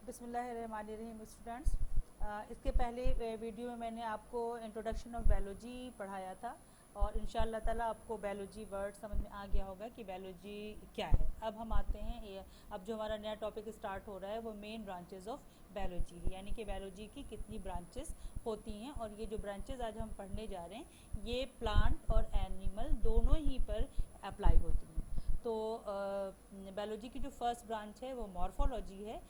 बिस्मिल्लाहिर्रहमानिर्रहीम स्टूडेंट्स। इसके पहले वीडियो में मैंने आपको इंट्रोडक्शन ऑफ बायोलॉजी पढ़ाया था और इंशाअल्लाह ताला आपको बायोलॉजी वर्ड समझ में आ गया होगा कि बायोलॉजी क्या है। अब हम आते हैं अब जो हमारा नया टॉपिक स्टार्ट हो रहा है वो मेन ब्रांचेस ऑफ बायोलॉजी, यानी कि बायोलॉजी की कितनी ब्रांचेस होती हैं। और ये जो ब्रांचेस आज हम पढ़ने जा रहे हैं ये प्लांट और एनिमल दोनों ही पर अप्लाई होती हैं। तो बायोलॉजी की जो फर्स्ट ब्रांच है वो मॉर्फोलॉजी है।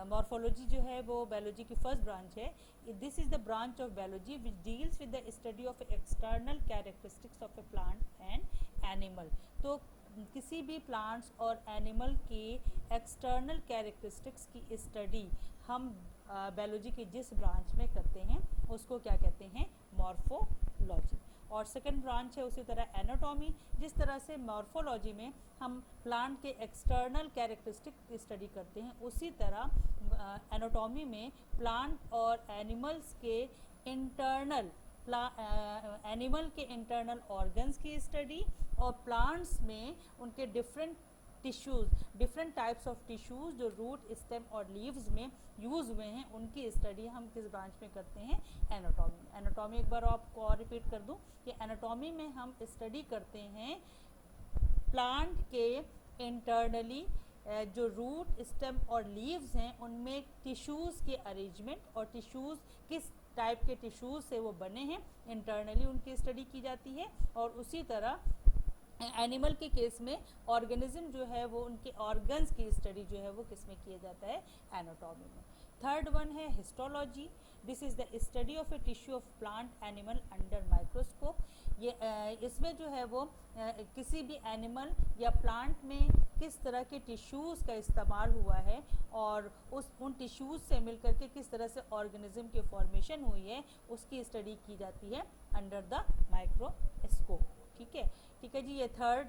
मॉर्फोलॉजी जो है वो बायोलॉजी की फर्स्ट ब्रांच है। This is the branch of biology which deals with the study of external characteristics of a plant and animal. तो किसी भी प्लांट्स और एनिमल की एक्सटर्नल कैरेक्टरिस्टिक्स की स्टडी हम बायोलॉजी की जिस ब्रांच में करते हैं उसको क्या कहते हैं? मॉर्फोलॉजी। और सेकेंड ब्रांच है उसी तरह एनाटॉमी। जिस तरह से मॉर्फोलॉजी में हम प्लांट के एक्सटर्नल कैरेक्टरिस्टिक की स्टडी करते हैं उसी तरह एनाटॉमी में प्लांट और एनिमल्स के इंटरनल एनिमल के इंटरनल ऑर्गन्स की स्टडी और प्लांट्स में उनके different tissues, different types of tissues जो रूट, स्टेम और लीव्स में यूज़ हुए हैं उनकी स्टडी हम किस ब्रांच में करते हैं? एनाटॉमी में। एनाटॉमी एक बार आपको और रिपीट कर दूं कि एनाटॉमी में हम स्टडी करते हैं प्लांट के इंटरनली जो रूट, स्टेम और लीव्स हैं उनमें टिश्यूज़ के अरेंजमेंट और टिश्यूज़ किस टाइप के टिश्यूज़ से वो बने हैं इंटरनली उनकी स्टडी की जाती है। और उसी तरह एनिमल के केस में ऑर्गेनिज्म जो है वो उनके ऑर्गन्स की स्टडी जो है वो किस में किया जाता है? एनाटॉमी में। थर्ड वन है histology. This is the study of a tissue of plant animal under microscope. ये इसमें जो है वो किसी भी एनिमल या प्लांट में किस तरह के टिश्यूज़ का इस्तेमाल हुआ है और उन टिश्यूज़ से मिलकर के किस तरह से ऑर्गेनिज्म की फॉर्मेशन हुई है उसकी स्टडी की जाती है अंडर द माइक्रोस्कोप। ठीक है जी। ये थर्ड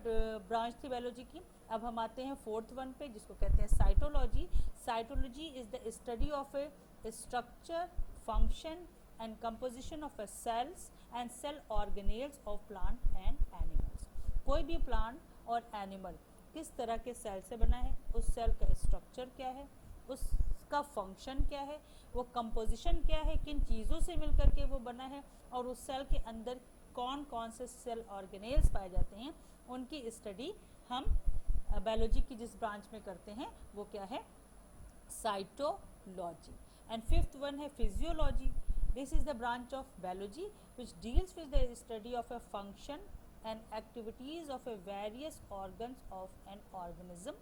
ब्रांच थी बायोलॉजी की। अब हम आते हैं फोर्थ वन पे जिसको कहते हैं cytology. Cytology is the study of a structure, function and composition of a cells and cell organelles of plant and animals. कोई भी प्लांट और एनिमल किस तरह के सेल से बना है, उस सेल का स्ट्रक्चर क्या है, उसका फंक्शन क्या है, वो कंपोजिशन क्या है, किन चीज़ों से मिलकर के वो बना है और उस सेल के अंदर कौन कौन से सेल ऑर्गेनेल्स पाए जाते हैं उनकी स्टडी हम बायोलॉजी की जिस ब्रांच में करते हैं वो क्या है? साइटोलॉजी। एंड फिफ्थ वन है physiology. This is the branch of biology which deals with the study of a function and activities of A various organs of an organism,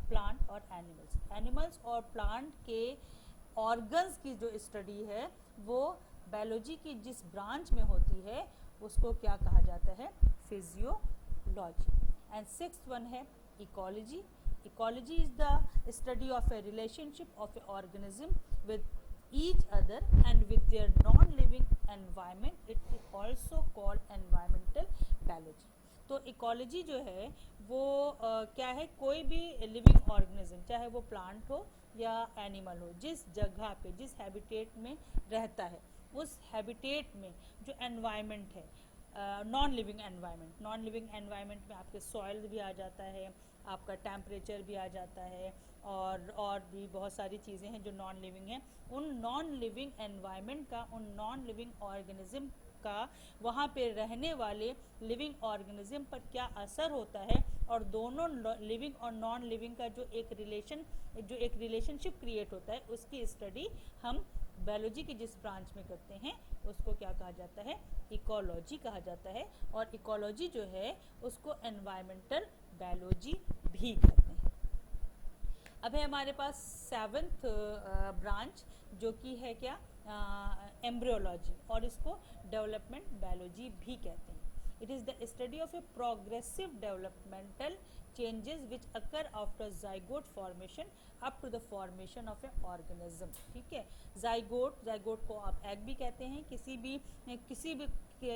plant और एनिमल्स। एनिमल्स और plant के organs की जो study है वो biology की जिस branch में होती है उसको क्या कहा जाता है? फिजियोलॉजी। एंड सिक्स्थ वन है ecology. Ecology is the study of A relationship of A organism with each other and with their non living environment. It is also called environmental biology. तो इकोलॉजी जो है वो क्या है? कोई भी living organism चाहे वो प्लांट हो या एनिमल हो, जिस जगह पे, जिस हैबिटेट में रहता है उस हैबिटेट में जो एनवायरनमेंट है, नॉन लिविंग एनवायरनमेंट में आपके सॉइल भी आ जाता है, आपका टेम्परेचर भी आ जाता है और भी बहुत सारी चीज़ें हैं जो नॉन लिविंग हैं। उन नॉन लिविंग एनवायरनमेंट का, उन नॉन लिविंग ऑर्गेनिज्म का वहाँ पे रहने वाले लिविंग ऑर्गेनिज्म पर क्या असर होता है और दोनों लिविंग और नॉन लिविंग का जो एक रिलेशनशिप क्रिएट होता है उसकी स्टडी हम बायोलॉजी की जिस ब्रांच में करते हैं उसको क्या कहा जाता है? इकोलॉजी कहा जाता है। और इकोलॉजी जो है उसको एनवायरमेंटल बायोलॉजी भी कहते हैं। अब है हमारे पास सेवन्थ ब्रांच जो कि है क्या? एम्ब्रियोलॉजी, और इसको डेवलपमेंट बायोलॉजी भी कहते हैं। It is the study of a progressive developmental changes which occur after zygote formation up to the formation of a organism। ठीक है, जाइगोट को आप एग भी कहते हैं।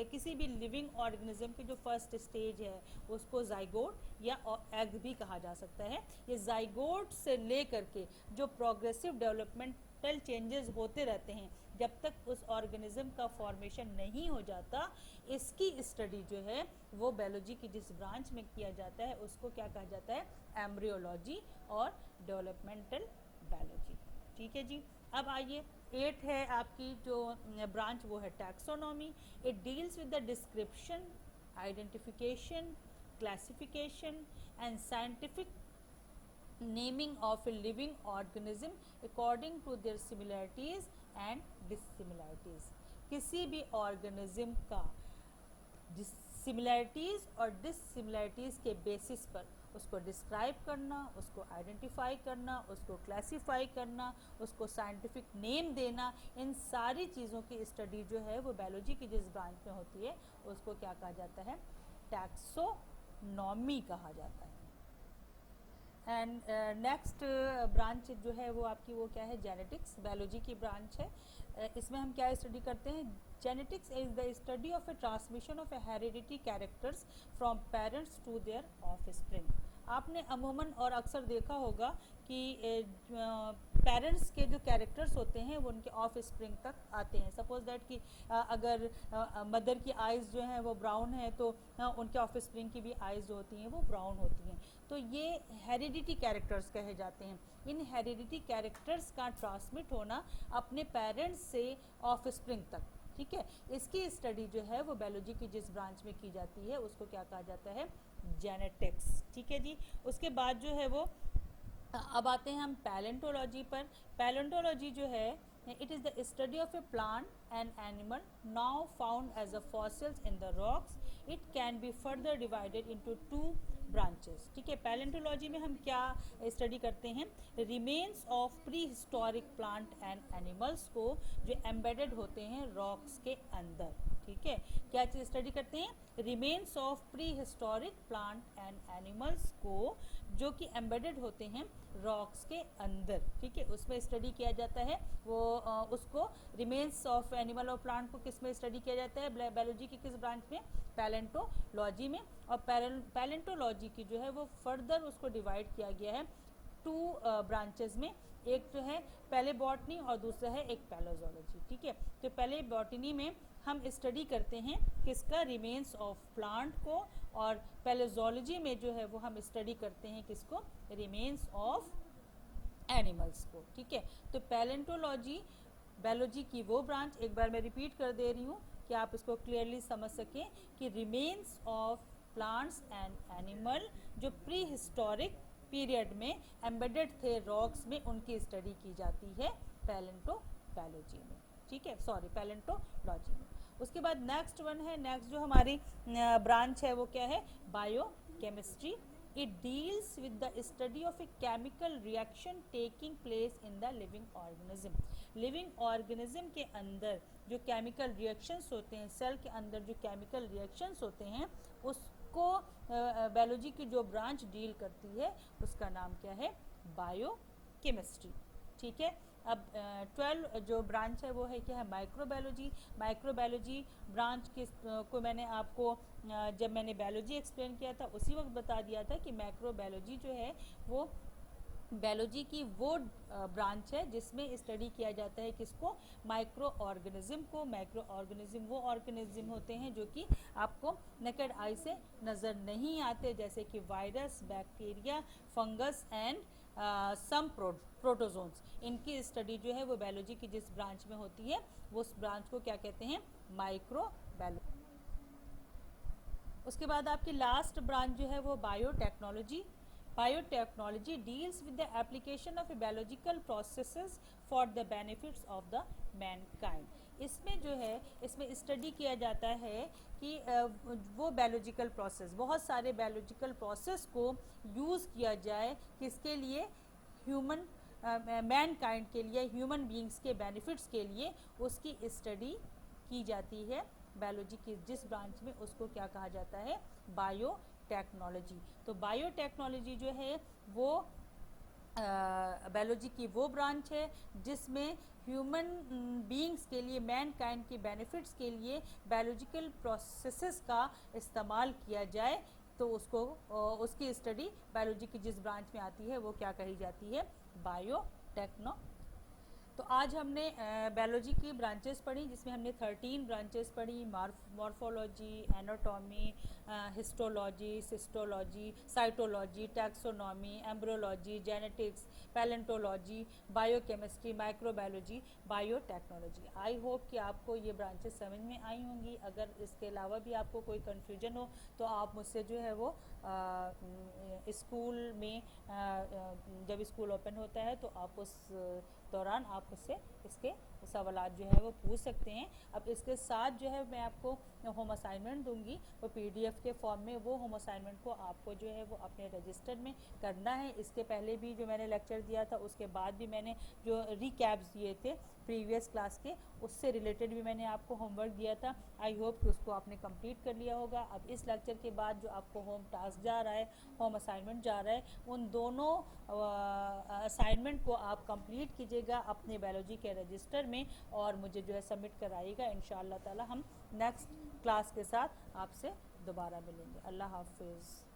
किसी भी लिविंग ऑर्गेनिज्म की जो फर्स्ट स्टेज है उसको जाइगोट या एग भी कहा जा सकता है। ये जाइगोट से लेकर के जो प्रोग्रेसिव डेवलपमेंटल चेंजेस होते रहते हैं जब तक उस ऑर्गेनिज्म का फॉर्मेशन नहीं हो जाता, इसकी स्टडी जो है वो बायोलॉजी की जिस ब्रांच में किया जाता है उसको क्या कहा जाता है? एम्ब्रियोलॉजी और डेवलपमेंटल बायोलॉजी। ठीक है जी। अब आइए 8 है आपकी जो ब्रांच, वो है taxonomy. It deals with the description, identification, classification and scientific naming of a living organism according to their similarities and dissimilarities। किसी भी ऑर्गेनिज्म का सिमिलैरिटीज़ और डिससिमिलैरिटीज़ के बेसिस पर उसको डिस्क्राइब करना, उसको आइडेंटिफाई करना, उसको क्लासीफाई करना, उसको साइंटिफिक नेम देना, इन सारी चीज़ों की स्टडी जो है वो बायोलॉजी की जिस ब्रांच में होती है उसको क्या कहा जाता है, टैक्सोनॉमी कहा जाता है। एंड नेक्स्ट ब्रांच जो है वो आपकी वो क्या है, जेनेटिक्स, बायोलॉजी की ब्रांच है। इसमें हम क्या स्टडी करते हैं, genetics is the study of a transmission of a heredity characters from parents to their offspring. आपने अमूमन और अक्सर देखा होगा कि पेरेंट्स के जो कैरेक्टर्स होते हैं वो उनके ऑफ स्प्रिंग तक आते हैं। सपोज दैट कि अगर मदर की आइज़ जो हैं वो ब्राउन है तो उनके ऑफ स्प्रिंग की भी आइज़ जो होती हैं वो ब्राउन होती हैं। तो ये हेरिडिटी कैरेक्टर्स कहे जाते हैं। इन हेरिडिटी कैरेक्टर्स का ट्रांसमिट होना अपने पेरेंट्स से ऑफ स्प्रिंग तक, ठीक है, इसकी स्टडी जो है वो बायोलॉजी की जिस ब्रांच में की जाती है उसको क्या कहा जाता है, जेनेटिक्स, ठीक है जी। उसके बाद जो है वो अब आते हैं हम पैलेंटोलॉजी पर। पैलेंटोलॉजी जो है it is the study of a plant and animal now found as a fossils in the rocks. It can be further divided into 2 branches, ठीक है। पैलेंटोलॉजी में हम क्या स्टडी करते हैं, remains of prehistoric plant and animals को जो embedded होते हैं रॉक्स के अंदर, ठीक है। क्या चीज़ स्टडी करते हैं, remains of prehistoric plant and animals को जो कि एम्बेडेड होते हैं रॉक्स के अंदर, ठीक है, उसमें स्टडी किया जाता है। वो उसको रिमेन्स ऑफ एनिमल और प्लांट को किस में स्टडी किया जाता है, बायोलॉजी की किस ब्रांच में, पैलेंटोलॉजी में। और पैलेंटोलॉजी की जो है वो फर्दर उसको डिवाइड किया गया है 2 ब्रांचेस में। एक जो है पहले बॉटनी और दूसरा है एक पैलोजोलॉजी, ठीक है। तो पहले बॉटनी में हम स्टडी करते हैं किसका, रिमेन्स ऑफ प्लांट को, और पैलोजोलॉजी में जो है वो हम स्टडी करते हैं किसको, रिमेन्स ऑफ एनिमल्स को, ठीक है। तो पैलेंटोलॉजी बायोलॉजी की वो ब्रांच, एक बार मैं रिपीट कर दे रही हूँ कि आप इसको क्लियरली समझ सकें, कि remains of plants and animal जो प्री हिस्टोरिक पीरियड में एम्बेडेड थे रॉक्स में, उनकी स्टडी की जाती है पैलेंटोलॉजी में, ठीक है, सॉरी पैलेंटोलॉजी में। उसके बाद नेक्स्ट वन है, नेक्स्ट जो हमारी ब्रांच है वो क्या है, biochemistry. It deals with the study of a chemical reaction taking place in the living organism. Living organism के अंदर जो केमिकल रिएक्शंस होते हैं, सेल के अंदर जो केमिकल रिएक्शंस होते हैं, उसको बायोलॉजी की जो ब्रांच डील करती है उसका नाम क्या है, बायोकेमिस्ट्री, ठीक है। अब 12 जो ब्रांच है वो है क्या है, माइक्रोबायोलॉजी। माइक्रोबायोलॉजी ब्रांच किस को मैंने आपको जब मैंने बायोलॉजी एक्सप्लेन किया था उसी वक्त बता दिया था कि माइक्रोबायोलॉजी जो है वो बायोलॉजी की वो ब्रांच है जिसमें स्टडी किया जाता है किसको, माइक्रो ऑर्गेनिज्म को। माइक्रो ऑर्गेनिज्म वो ऑर्गेनिज्म होते हैं जो कि आपको नेकेड आई से नज़र नहीं आते, जैसे कि virus, bacteria, fungus and some protozoans. इनकी स्टडी जो है वो बायोलॉजी की जिस ब्रांच में होती है वो उस ब्रांच को क्या कहते हैं, माइक्रोबायोलॉजी। उसके बाद आपकी लास्ट ब्रांच जो है वो biotechnology. Biotechnology deals with the application of biological processes for the benefits of the Mankind. इसमें जो है इसमें स्टडी किया जाता है कि वो बायोलॉजिकल प्रोसेस, बहुत सारे बायोलॉजिकल प्रोसेस को यूज़ किया जाए किसके लिए, ह्यूमन मैनकाइंड के लिए, ह्यूमन बींग्स के बेनिफिट्स के लिए उसकी स्टडी की जाती है बायोलॉजी की जिस ब्रांच में, उसको क्या कहा जाता है, बायोटेक्नोलॉजी। तो बायोटेक्नोलॉजी जो है वो बायोलॉजी की वो ब्रांच है जिसमें ह्यूमन बींग्स के लिए, मैनकाइंड के बेनिफिट्स के लिए बायोलॉजिकल प्रोसेसेस का इस्तेमाल किया जाए, तो उसको उसकी स्टडी बायोलॉजी की जिस ब्रांच में आती है वो क्या कही जाती है, बायोटेक्नोलॉजी। तो आज हमने बायोलॉजी की ब्रांचेस पढ़ी, जिसमें हमने 13 ब्रांचेस पढ़ी। Morphology, anatomy, histology, cystology, cytology, taxonomy, embryology, genetics, palaeontology, biochemistry, microbiology, biotechnology. I hope कि आपको ये ब्रांचेस समझ में आई होंगी। अगर इसके अलावा भी आपको कोई कन्फ्यूजन हो तो आप मुझसे जो है वो स्कूल में जब स्कूल ओपन होता है तो आप उस दौरान आप मुझसे इसके सवालात जो है वो पूछ सकते हैं। अब इसके साथ जो है मैं आपको होम असाइनमेंट दूंगी, वो पीडीएफ के फॉर्म में। वो होम असाइनमेंट को आपको जो है वो अपने रजिस्टर में करना है। इसके पहले भी जो मैंने लेक्चर दिया था, उसके बाद भी मैंने जो रिकैप्स दिए थे प्रीवियस क्लास के, उससे रिलेटेड भी मैंने आपको होमवर्क दिया था। आई होप कि उसको आपने कंप्लीट कर लिया होगा। अब इस लेक्चर के बाद जो आपको होम टास्क जा रहा है, होम असाइनमेंट जा रहा है, उन दोनों असाइनमेंट को आप कंप्लीट कीजिएगा अपने बायोलॉजी के रजिस्टर में और मुझे जो है सबमिट कराइएगा। इंशाअल्लाह ताला हम नेक्स्ट क्लास के साथ आपसे दोबारा मिलेंगे। अल्लाह हाफिज़।